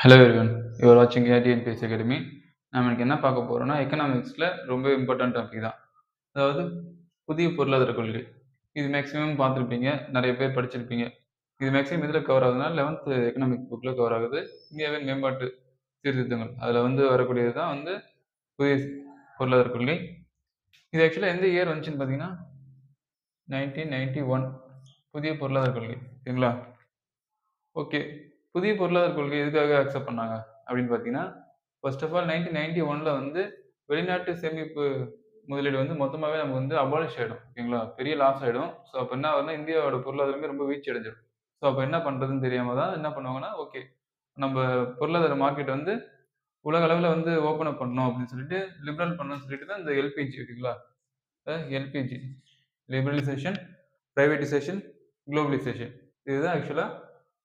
Hello everyone, you are வாட்சிங் TNPSC academy. நம்ம இன்னைக்கு என்ன பார்க்க போறோம்னா, எக்கனாமிக்ஸில் ரொம்ப இம்பார்ட்டன்ட் டாபிக் தான். அதாவது புதிய பொருளாதார கொள்கை. இது மேக்ஸிமம் பார்த்துருப்பீங்க, நிறைய பேர் படிச்சிருப்பீங்க. இது மேக்ஸிமம் இதில் கவர் ஆகுதுன்னா 11th எக்கனாமிக் புக்கில் கவர் ஆகுது. இந்தியாவின் மேம்பாட்டு சீர்திருத்தங்கள் அதில் வரக்கூடியது தான் புதிய பொருளாதார கொள்கை. இது ஆக்சுவலாக எந்த இயர் வந்துச்சுன்னு பார்த்தீங்கன்னா 1991 புதிய பொருளாதார கொள்கை. சரிங்களா? ஓகே. புதிய பொருளாதார கொள்கை எதுக்காக அக்செப்ட் பண்ணாங்க அப்படின்னு பார்த்தீங்கன்னா, ஃபர்ஸ்ட் ஆஃப் ஆல் 1991ல வெளிநாட்டு சேமிப்பு முதலீடு மொத்தமாவே நமக்கு அபாலிஷ் ஆயிடும். ஓகேங்களா? பெரிய லாஸ் ஆயிடும். ஸோ அப்ப என்ன ஆகும்னா, இந்தியாவோட பொருளாதாரமே ரொம்ப வீழ்ச்சி அடைஞ்சிரும். ஸோ அப்ப என்ன பண்றதுன்னு தெரியாம தான் என்ன பண்ணுவாங்கன்னா, ஓகே நம்ம பொருளாதார மார்க்கெட் உலக அளவுல ஓப்பன் அப் பண்ணணும் அப்படின்னு சொல்லிட்டு, லிபரல் பண்ணணும்னு சொல்லிட்டு தான் இந்த எல்பிஜி ஓகேங்களா? எல்பிஜி லிபரலைசேஷன், பிரைவேடைசேஷன், குளோபலைசேஷன் இதுதான் ஆக்சுவலா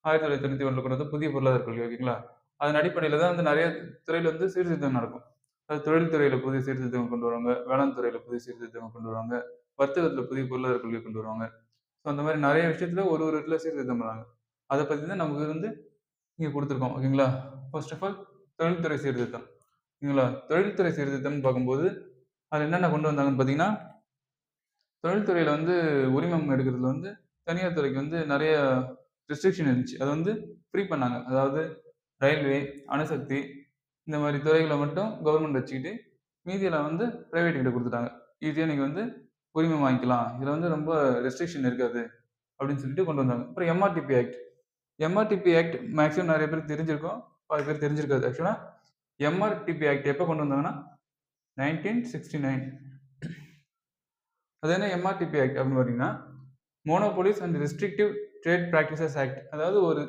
1991ல கொண்டு வந்த புதிய பொருளாதார கொள்கை ஓகேங்களா? அதன் அடிப்படையில தான் நிறைய துறையில சீர்திருத்தம் நடக்கும். அது தொழில் துறையில புதிய சீர்திருத்தங்கள் கொண்டு வருவாங்க, வேளாண் துறையில புதிய சீர்திருத்தங்கள் கொண்டு வருவாங்க, வர்த்தகத்துல புதிய பொருளாதார கொள்கை கொண்டு வருவாங்க. ஸோ அந்த மாதிரி நிறைய விஷயத்துல ஒரு ஒரு இடத்துல சீர்திருத்தம் பண்ணுவாங்க. அதை பத்தி தான் நமக்கு இங்க கொடுத்துருக்கோம் ஓகேங்களா? ஃபர்ஸ்ட் ஆஃப் ஆல் தொழில்துறை சீர்திருத்தம் ஓகேங்களா? தொழில்துறை சீர்திருத்தம்னு பார்க்கும்போது அது என்னென்ன கொண்டு வந்தாங்கன்னு பார்த்தீங்கன்னா, தொழில்துறையில உரிமம் எடுக்கிறதுல தனியார் துறைக்கு நிறைய ரெஸ்ட்ரிக்ஷன் இருந்துச்சு. அதை ஃப்ரீ பண்ணாங்க. அதாவது ரயில்வே, அணுசக்தி இந்த மாதிரி துறைகளை மட்டும் கவர்மெண்ட் வச்சுக்கிட்டு மீதியெல்லாம் பிரைவேட் கிட்ட கொடுத்துட்டாங்க. ஈஸியா நீங்க உரிமம் வாங்கிக்கலாம். இதுல ரொம்ப ரெஸ்ட்ரிக்ஷன் இருக்காது அப்படின்னு சொல்லிட்டு கொண்டு வந்தாங்க. அப்புறம் MRTP act. MRTP act maximum நிறைய பேருக்கு தெரிஞ்சிருக்கும், பாதி பேர் தெரிஞ்சிருக்காது. ஆக்சுவலா எம்ஆர்டிபி ஆக்ட் எப்போ கொண்டு வந்தாங்கன்னா 1969. அது என்ன எம்ஆர்டிபி ஆக்ட் அப்படின்னு பார்த்தீங்கன்னா, monopolies and restrictive trade practices act. அதாவது ஒரு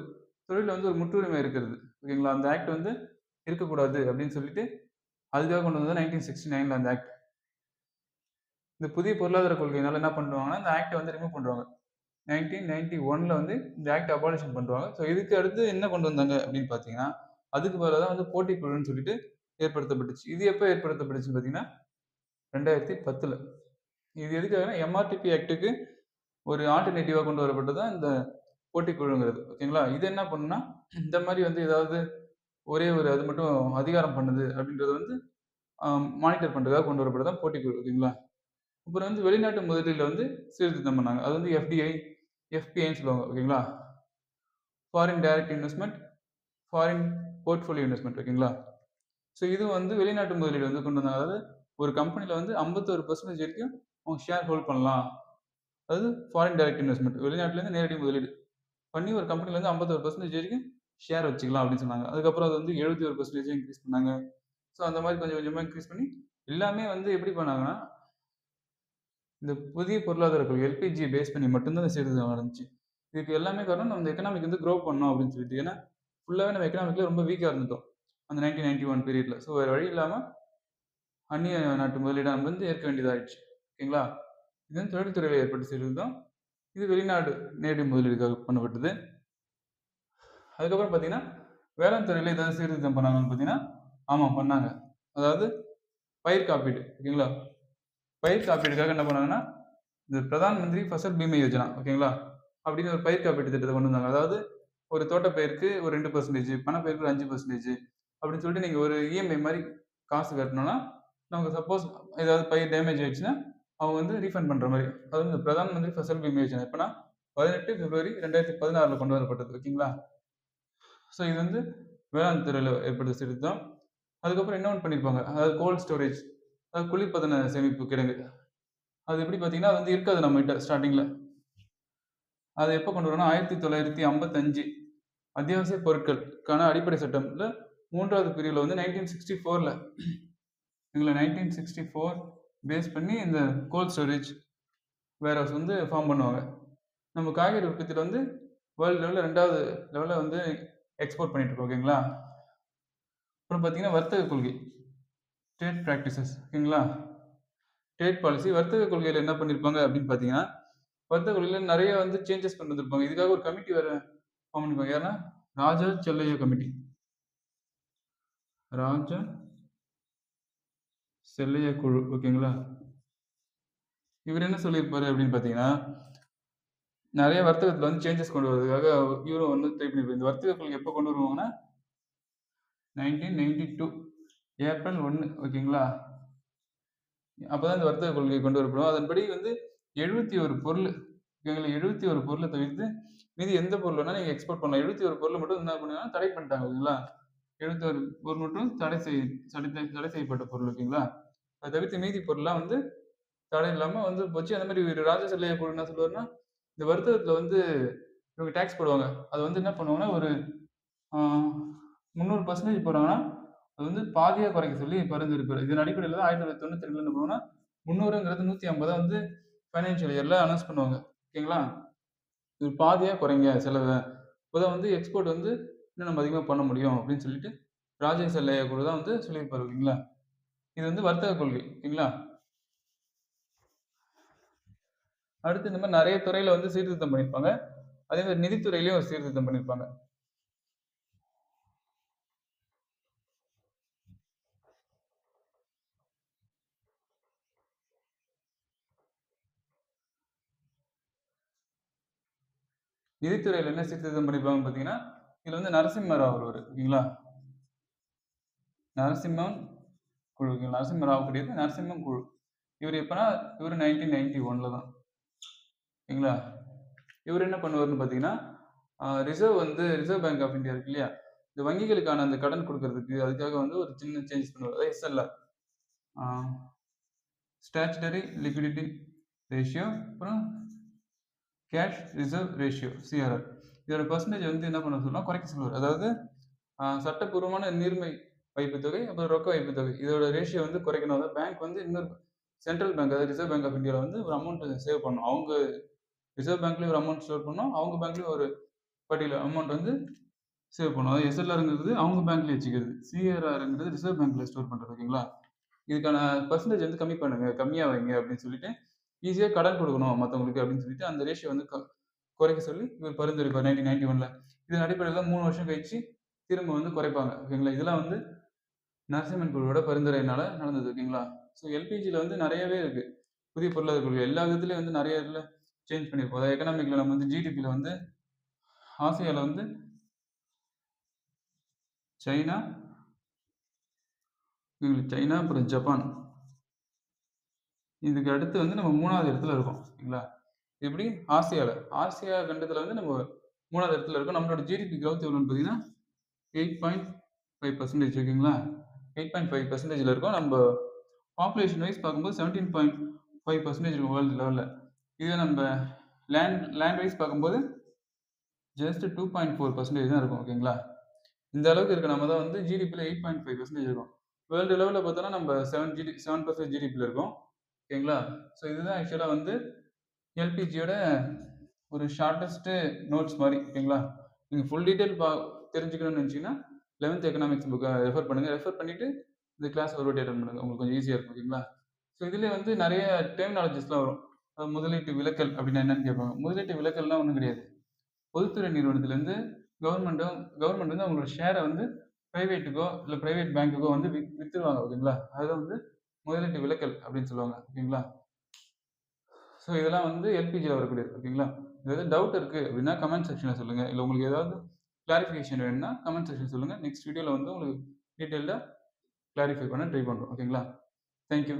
தொழில ஒரு முற்றுரிமை இருக்கிறது ஓகேங்களா? அந்த ஆக்ட் இருக்கக்கூடாது அப்படின்னு சொல்லிட்டு அதுக்காக கொண்டு வந்தது 1969ல அந்த ஆக்ட். இந்த புதிய பொருளாதார கொள்கையினால என்ன பண்ணுவாங்கன்னா, இந்த ஆக்ட ரிமூவ் பண்ணுவாங்க. 1991ல இந்த ஆக்ட் அபாலிஷன் பண்ணுவாங்க. ஸோ இதுக்கு அடுத்து என்ன கொண்டு வந்தாங்க அப்படின்னு பார்த்தீங்கன்னா, அதுக்கு பதிலா தான் போட்டிக் குழுன்னு சொல்லிட்டு ஏற்படுத்தப்பட்டுச்சு. இது எப்போ ஏற்படுத்தப்பட்டுச்சுன்னு பார்த்தீங்கன்னா 2010ல. இது எதுக்காகன்னா எம்ஆர்டிபி ஆக்டுக்கு ஒரு ஆல்டர்னேட்டிவா கொண்டு வரப்பட்டது தான் இந்த போட்டிக் குழுங்கிறது ஓகேங்களா? இது என்ன பண்ணும்னா, இந்த மாதிரி ஏதாவது ஒரே ஒரு அது மட்டும் அதிகாரம் பண்ணுது அப்படின்றத மானிட்டர் பண்றதுக்காக கொண்டு வரப்பட்டது தான் போட்டிக் குழு ஓகேங்களா? அப்புறம் வெளிநாட்டு முதலீடுல சீர்திருத்தம் பண்ணாங்க. அது எஃப்டிஐ, எஃபிஐன்னு சொல்லுவாங்க ஓகேங்களா? Foreign direct investment, foreign portfolio investment ஓகேங்களா? ஸோ இது வெளிநாட்டு முதலீடு கொண்டு வந்தாங்க. அதாவது ஒரு கம்பெனில 51% வரைக்கும் அவங்க ஷேர் ஹோல்ட் பண்ணலாம். அதாவது ஃபாரின் டைரக்ட் இன்வெஸ்ட்மெண்ட் வெளிநாட்டுலேருந்து நேரடி முதலீடு பண்ணி ஒரு கம்பெனில 51% வரைக்கும் ஷேர் வச்சுக்கலாம் அப்படின்னு சொன்னாங்க. அதுக்கப்புறம் அது 71% இன்க்ரீஸ் பண்ணாங்க. ஸோ அந்த மாதிரி கொஞ்சம் கொஞ்சமா இன்க்ரீஸ் பண்ணி எல்லாமே எப்படி பண்ணாங்கன்னா, இந்த புதிய பொருளாதார கொள்கை எல்பிஜியை பேஸ் பண்ணி மட்டும்தான் இந்த சீர்திருத்தம் நடந்துச்சு. இதுக்கு எல்லாமே காரணம் நம்ம இந்த எக்கனாமிக் க்ரோ பண்ணணும் அப்படின்னு சொல்லிட்டு. ஏன்னா ஃபுல்லாவே நம்ம எக்கனாமிக்ல ரொம்ப வீக்கா இருந்துட்டோம் அந்த 1991 பீரியட்ல. ஸோ வேற வழி இல்லாம அந்நிய நாட்டு முதலீடை நம்ம ஏற்க வேண்டியதாயிடுச்சு ஓகேங்களா? இது தொழில்துறையில் ஏற்பட்ட சீர்திருத்தம். இது வெளிநாடு நேரடி முதலீடுக்காக பண்ணப்பட்டது. அதுக்கப்புறம் பார்த்தீங்கன்னா, வேளாண் துறையில ஏதாவது சீர்திருத்தம் பண்ணாங்கன்னு பார்த்தீங்கன்னா, ஆமா பண்ணாங்க. அதாவது பயிர் காப்பீடு ஓகேங்களா? பயிர் காப்பீடுக்காக என்ன பண்ணாங்கன்னா, இந்த பிரதான் மந்திரி ஃபசல் பீமா யோஜனா ஓகேங்களா? அப்படின்னு ஒரு பயிர் காப்பீட்டு திட்டத்தை கொண்டு வந்தாங்க. அதாவது ஒரு தோட்டப்பயிருக்கு ஒரு 2%, பணப்பயிருக்கு ஒரு 5% அப்படின்னு சொல்லிட்டு நீங்க ஒரு இஎம்ஐ மாதிரி காசு கட்டணும்னா, நமக்கு சப்போஸ் ஏதாவது பயிர் டேமேஜ் ஆயிடுச்சுன்னா, அவங்க ரீஃபண்ட் பண்ற மாதிரி. அதாவது இந்த பிரதான் மந்திரி ஃபசல் பீமா யோஜனா எப்பன்னா 18 பிப்ரவரி 2016ல கொண்டு வரப்பட்டது ஓகேங்களா? ஸோ இது வேளாண் துறையில ஏற்பட்ட சீர்திருத்தம். அதுக்கப்புறம் இன்னொன்னு பண்ணியிருப்பாங்க. அதாவது கோல்ட் ஸ்டோரேஜ், அதாவது குளிர்பதன சேமிப்பு கிடங்கு. அது எப்படி பார்த்தீங்கன்னா, அது இருக்காது நம்மகிட்ட ஸ்டார்ட்டிங்ல. அது எப்போ கொண்டு வரோம்னா 1955 அத்தியாவசிய பொருட்களுக்கான அடிப்படை சட்டம்ல 3வது பிரிவுல 1964ல இதுல 1964 பேஸ் பண்ணி இந்த கோல்ட் ஸ்டோரேஜ் வேர்ஹவுஸ் ஃபார்ம் பண்ணுவாங்க. நம்ம காய்கறி உற்பத்தியில வேர்ல்டு லெவல்ல 2வது லெவல்ல எக்ஸ்போர்ட் பண்ணிட்டு இருக்கோம் ஓகேங்களா? அப்புறம் பார்த்தீங்கன்னா வர்த்தக கொள்கை, ட்ரேட் பிராக்டிசஸ் ஓகேங்களா? ட்ரேட் பாலிசி வர்த்தக கொள்கையில என்ன பண்ணியிருப்பாங்க அப்படின்னு பார்த்தீங்கன்னா, வர்த்தக கொள்கையில நிறைய சேஞ்சஸ் கொண்டு வந்திருப்பாங்க. இதுக்காக ஒரு கமிட்டி வேற ஃபார்ம் பண்ணிருப்பாங்க. யாருன்னா ராஜா செல்லையா கமிட்டி. ராஜா செல்லையா குழு ஓகேங்களா? இவர் என்ன சொல்லியிருப்பாரு அப்படின்னு பார்த்தீங்கன்னா, நிறைய வர்த்தகத்துல சேஞ்சஸ் கொண்டு வரதுக்காக இவரும் ட்ரை பண்ணிருப்பாரு. இந்த வர்த்தக கொள்கை எப்போ கொண்டு வருவாங்கன்னா 1992 ஏப்ரல் 1 ஓகேங்களா? அப்பதான் இந்த வர்த்தக கொள்கை கொண்டு வரப்படும். அதன்படி வந்து 71 பொருள் ஓகேங்களா? 71 பொருள தவிர்த்து மீதி எந்த பொருள் வேணாலும் நீங்க எக்ஸ்போர்ட் பண்ணலாம். 71 பொருள மட்டும் என்ன பண்ணாங்கன்னா தடை பண்ணிட்டாங்க ஓகேங்களா? 71 பொருள் மட்டும் தடை செய்யப்பட்ட பொருள் ஓகேங்களா? அத தவிர்த்து மீதி பொருள்லாம் வந்து தடை இல்லாம வந்து போச்சு. அந்த மாரி ஒரு ராஜசல்லைய கூட என்ன சொல்லுவாருன்னா, இந்த வர்த்தகத்துல வந்து இவங்க டாக்ஸ் போடுவாங்க. அது வந்து என்ன பண்ணுவாங்கன்னா, ஒரு ஆ 300% போடுறாங்கன்னா, அது வந்து பாதியா குறைக்க சொல்லி பரிந்துரைப்பாரு. இதன் அடிப்படையில தான் 1992ல என்ன பண்ணுவாங்கன்னா, 300ங்கிறது 150 வந்து ஃபைனான்சியல் இயர்ல அனௌன்ஸ் பண்ணுவாங்க. ஓகேங்களா? இது பாதியா குறைங்க செலவ. அப்பதான் வந்து எக்ஸ்போர்ட் வந்து இன்னும் நம்ம அதிகமா பண்ண முடியும் அப்படின்னு சொல்லிட்டு, ராஜேஷ் கூட தான் வந்து சொல்லியிருப்பாரு. ஓகேங்களா? இது வந்து வர்த்தக கொள்கை. ஓகேங்களா? அடுத்து இந்த மாரி நெறைய துறையில வந்து சீர்திருத்தம் பண்ணியிருப்பாங்க. அதே மாரி நிதித்துறையிலயும் ஒரு சீர்திருத்தம் பண்ணியிருப்பாங்க. நிதித்துறையில என்ன சீர்திருத்தம் பண்ணியிருப்பாங்கன்னு பார்த்தீங்கன்னா, இதுல வந்து நரசிம்ம ராவ் வருவாரு. ஓகேங்களா? நரசிம்மன் குழு. ஓகேங்களா? நரசிம்ம ராவ் கிடையாது. நரசிம்மன் குழு. இவரு எப்பன்னா, இவரு 1991ல தான். ஓகேங்களா? இவரு என்ன பண்ணுவாருன்னு பார்த்தீங்கன்னா, ரிசர்வ் பேங்க் ஆஃப் இந்தியா இருக்கு இல்லையா? இந்த வங்கிகளுக்கான அந்த கடன் குடுக்குறதுக்கு, அதுக்காக வந்து ஒரு சின்ன சேஞ்சஸ் பண்ணுவாரு. அதாவது எஸ்எல்ஆர். ஆ ஸ்டாச்சுட்டரி லிக்விடிட்டி ரேஷியோ அப்புறம் கேஷ் ரிசர்வ் ரேஷியோ சிஆர்ஆர். இதோட பெர்சன்டேஜ் வந்து என்ன பண்ண சொல்லுவாருன்னா, குறைக்க சொல்லுவாரு. அதாவது சட்டப்பூர்வமான நீர்மை வைப்புத் தொகை, அப்புறம் ரொக்க வைப்புத் தொகை. இதோட ரேஷியோ வந்து குறைக்கணும். அதாவது பேங்க் வந்து இன்னொரு சென்ட்ரல் பேங்க் அதாவது ரிசர்வ் பேங்க் ஆஃப் இந்தியால வந்து ஒரு அமௌண்ட் சேவ் பண்ணணும். அவங்க ரிசர்வ் பேங்க்லயும் ஒரு அமௌண்ட் ஸ்டோர் பண்ணணும். அவங்க பேங்க்லயும் ஒரு பர்ட்டிகுலர் அமௌண்ட் வந்து சேவ் பண்ணணும். அதாவது எஸ்எல்ஆர்ங்கிறது அவங்க பேங்க்லயே வச்சுக்கிறது. சிஆர்ஆர்ங்கிறது ரிசர்வ் பேங்க்ல ஸ்டோர் பண்றது. ஓகேங்களா? இதுக்கான பெர்சன்டேஜ் வந்து கம்மி பண்ணுங்க, கம்மியா வைங்க அப்படின்னு சொல்லிட்டு, ஈஸியா கடன் குடுக்கணும் மத்தவங்களுக்கு அப்படின்னு சொல்லிட்டு, அந்த ரேஷியோ வந்து குறைக்க சொல்லி இவர் பரிந்துரைப்பார் 1991ல. இதன் அடிப்படையில தான் 3 வருஷம் கழிச்சு திரும்ப வந்து குறைப்பாங்க. ஓகேங்களா? இதெல்லாம் வந்து நரசிம்மன் குழுவோட பரிந்துரையினால நடந்தது. ஓகேங்களா? ஸோ எல்பிஜில வந்து நெறையவே இருக்கு. புதிய பொருளாதார கொள்கை. எல்லா விதத்துலயும் வந்து நெறைய இதுல சேஞ்ச் பண்ணியிருப்போம். அதாவது எக்கனாமிக்ல நம்ம வந்து ஜிடிபில வந்து ஆசியால வந்து சைனா, சைனா அப்புறம் ஜப்பான். இதுக்கு அடுத்து வந்து நம்ம 3வது இடத்துல இருக்கோம். ஓகேங்களா? எப்படி ஆசியால. ஆசியா கண்டத்துல வந்து நம்ம 3வது இடத்துல இருக்கோம். நம்மளோட ஜிடிபி குரோத் எவ்வளோன்னு பார்த்தீங்கன்னா, 8.5% ஓகேங்களா? 8.5%ல இருக்கோம். நம்ம பாப்புலேஷன் வைஸ் பார்க்கும்போது 17.5% இருக்கும் வேர்ல்டு லெவல்ல. இதே நம்ம லேண்ட் வைஸ் பார்க்கும்போது ஜஸ்ட் 2.4% தான் இருக்கும். ஓகேங்களா? இந்த அளவுக்கு இருக்க நம்ம தான் வந்து ஜிடிபில 8.5% இருக்கும். வேர்ல்டு லெவல்ல பார்த்தோம்னா நம்ம 7% ஜிடிபில இருக்கோம். ஓகேங்களா? ஸோ இதுதான் ஆக்சுவலா வந்து எல்பிஜியோட ஒரு ஷார்ட்டஸ்ட் நோட்ஸ் மாரி. ஓகேங்களா? நீங்க ஃபுல் டீட்டெயில் தெரிஞ்சுக்கணும்னு நினைச்சீங்கன்னா, 11த் எக்கனாமிக்ஸ் புக்க ரெஃபர் பண்ணுங்க. ரெஃபர் பண்ணிட்டு இந்த கிளாஸ் ஒரு வாட்டி அட்டெண்ட் பண்ணுங்க. உங்களுக்கு கொஞ்சம் ஈஸியா இருக்கும். ஓகேங்களா? ஸோ இதுலயே வந்து நெறைய டெர்மினாலஜிஸ்லாம் வரும். முதலீட்டு விலக்கல் அப்படின்னா என்னன்னு கேட்பாங்க. முதலீட்டு விலக்கல்னா ஒண்ணும் கிடையாது. பொதுத்துறை நிறுவனத்திலேருந்து கவர்மெண்ட் வந்து அவங்களோட ஷேர வந்து பிரைவேட்டுக்கோ, இல்ல பிரைவேட் பேங்க்குக்கோ வந்து வித்துருவாங்க. ஓகேங்களா? அதுதான் வந்து முதலீட்டு விலக்கல் அப்படின்னு சொல்லுவாங்க. ஓகேங்களா? ஸோ இதெல்லாம் வந்து எல்பிஜில வரக்கூடியது. ஓகேங்களா? ஏதாவது டவுட் இருக்கு அப்படின்னா கமெண்ட் செக்ஷன்ல சொல்லுங்க. இல்ல உங்களுக்கு ஏதாவது கிளாரிஃபிகேஷன் வேணும்னா கமெண்ட் செக்ஷன்ல சொல்லுங்க. நெக்ஸ்ட் வீடியோல வந்து உங்களுக்கு டீட்டெயில்டா கிளாரிஃபை பண்ண ட்ரை பண்றோம். ஓகேங்களா? Thank you.